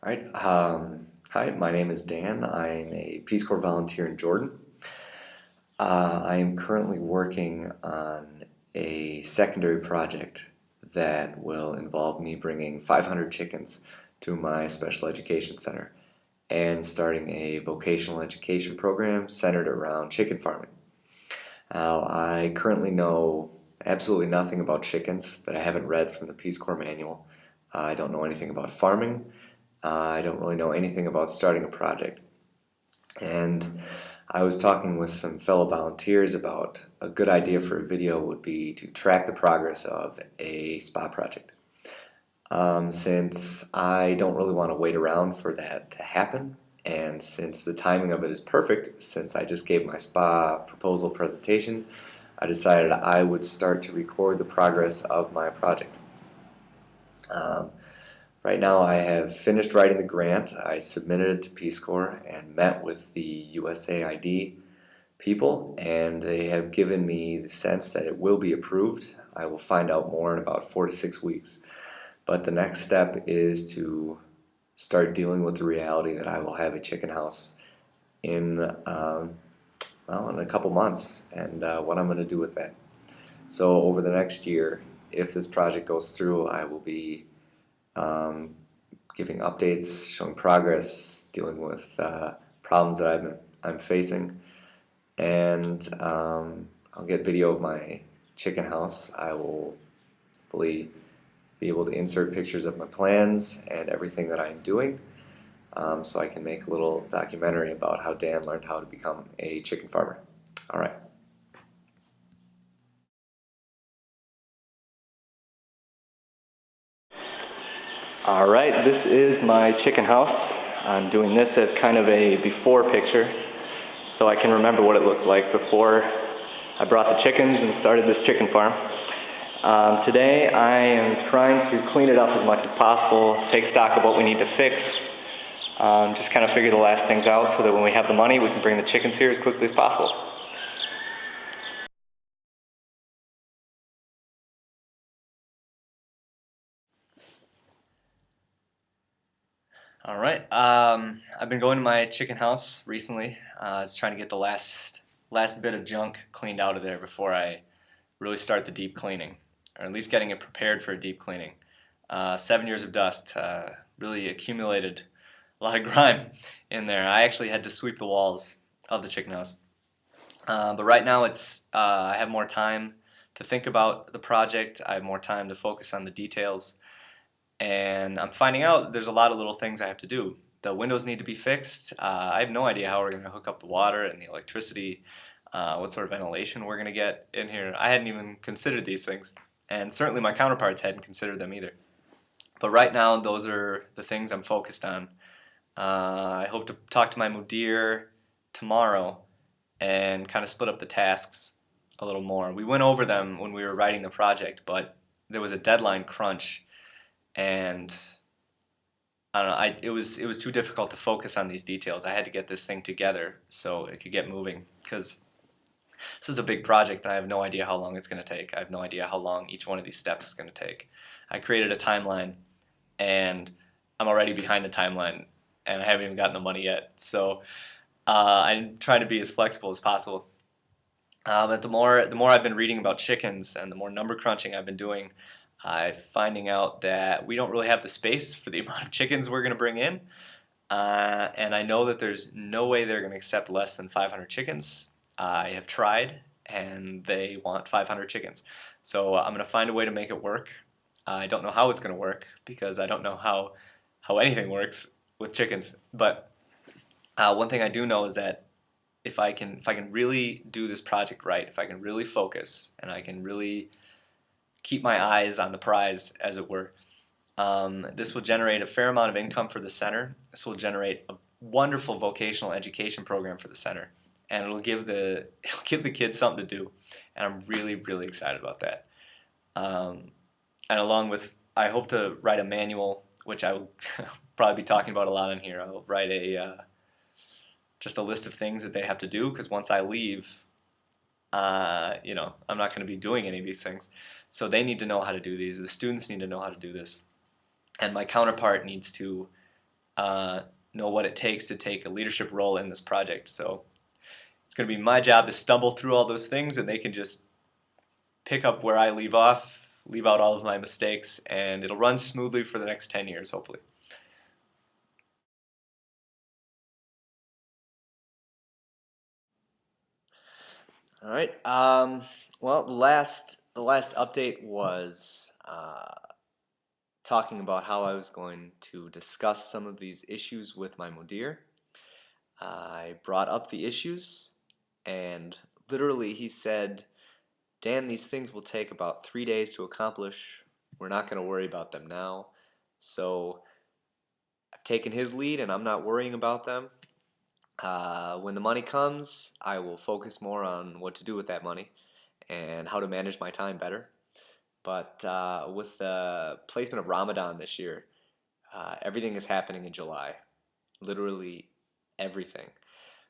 All right. Hi, my name is Dan. I'm a Peace Corps volunteer in Jordan. I am currently working on a secondary project that will involve me bringing 500 chickens to my special education center and starting a vocational education program centered around chicken farming. Now, I currently know absolutely nothing about chickens that I haven't read from the Peace Corps manual. I don't know anything about farming. I don't really know anything about starting a project. And I was talking with some fellow volunteers about a good idea for a video would be to track the progress of a spa project. Since I don't really want to wait around for that to happen, and since the timing of it is perfect, since I just gave my spa proposal presentation, I decided I would start to record the progress of my project. Um, right now I have finished writing the grant. I submitted it to Peace Corps and met with the USAID people, and they have given me the sense that it will be approved. I will find out more in about 4 to 6 weeks. But the next step is to start dealing with the reality that I will have a chicken house in, in a couple months, and what I'm going to do with that. So over the next year, if this project goes through, I will be um, giving updates, showing progress, dealing with problems that I'm facing, and I'll get video of my chicken house. I will hopefully be able to insert pictures of my plans and everything that I'm doing, so I can make a little documentary about how Dan learned how to become a chicken farmer. All right. All right, this is my chicken house. I'm doing this as kind of a before picture so I can remember what it looked like before I brought the chickens and started this chicken farm. Today I am trying to clean it up as much as possible, take stock of what we need to fix, just kind of figure the last things out so that when we have the money we can bring the chickens here as quickly as possible. All right. I've been going to my chicken house recently. I was trying to get the last bit of junk cleaned out of there before I really start the deep cleaning, or at least getting it prepared for a deep cleaning. 7 years of dust really accumulated a lot of grime in there. I actually had to sweep the walls of the chicken house. But right now I have more time to think about the project. I have more time to focus on the details. And I'm finding out there's a lot of little things I have to do. The windows need to be fixed. I have no idea how we're going to hook up the water and the electricity, what sort of ventilation we're going to get in here. I hadn't even considered these things, and certainly my counterparts hadn't considered them either. But right now, those are the things I'm focused on. I hope to talk to my mudir tomorrow and kind of split up the tasks a little more. We went over them when we were writing the project, but there was a deadline crunch, and I don't know. It was too difficult to focus on these details. I had to get this thing together so it could get moving, because this is a big project and I have no idea how long it's going to take. I have no idea how long each one of these steps is going to take. I created a timeline and I'm already behind the timeline and I haven't even gotten the money yet. So I'm trying to be as flexible as possible. But the more I've been reading about chickens and the more number crunching I've been doing, I'm finding out that we don't really have the space for the amount of chickens we're going to bring in. And I know that there's no way they're going to accept less than 500 chickens. I have tried, and they want 500 chickens. So I'm going to find a way to make it work. I don't know how it's going to work because I don't know how anything works with chickens. But one thing I do know is that if I can really do this project right, if I can really focus and I can really keep my eyes on the prize, as it were, this will generate a fair amount of income for the center. This will generate a wonderful vocational education program for the center, and it'll give the kids something to do. And I'm really, really excited about that. And along with, I hope to write a manual, which I will probably be talking about a lot in here. I'll write just a list of things that they have to do, because once I leave, I'm not going to be doing any of these things. So they need to know how to do these. The students need to know how to do this. And my counterpart needs to know what it takes to take a leadership role in this project. So it's going to be my job to stumble through all those things, and they can just pick up where I leave off, leave out all of my mistakes, and it'll run smoothly for the next 10 years, hopefully. All right. Well, the last update was talking about how I was going to discuss some of these issues with my mudir. I brought up the issues, and literally he said, Dan, these things will take about 3 days to accomplish. We're not going to worry about them now. So I've taken his lead, and I'm not worrying about them. When the money comes, I will focus more on what to do with that money and how to manage my time better. But with the placement of Ramadan this year, everything is happening in July. Literally everything.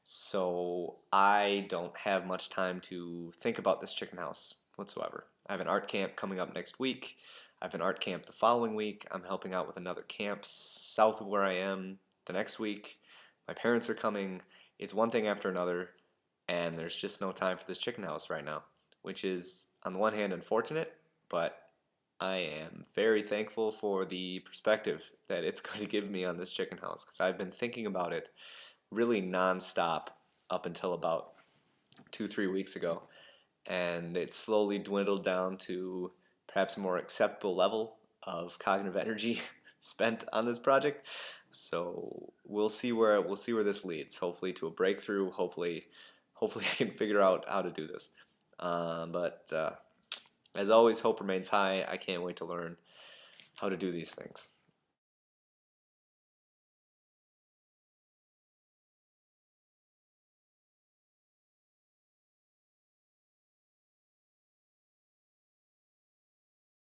So I don't have much time to think about this chicken house whatsoever. I have an art camp coming up next week. I have an art camp the following week. I'm helping out with another camp south of where I am the next week. My parents are coming. It's one thing after another, and there's just no time for this chicken house right now, which is on the one hand unfortunate, but I am very thankful for the perspective that it's going to give me on this chicken house, because I've been thinking about it really nonstop up until about 2-3 weeks ago, and it slowly dwindled down to perhaps a more acceptable level of cognitive energy spent on this project. So we'll see where this leads. Hopefully to a breakthrough. Hopefully I can figure out how to do this. But as always, hope remains high. I can't wait to learn how to do these things.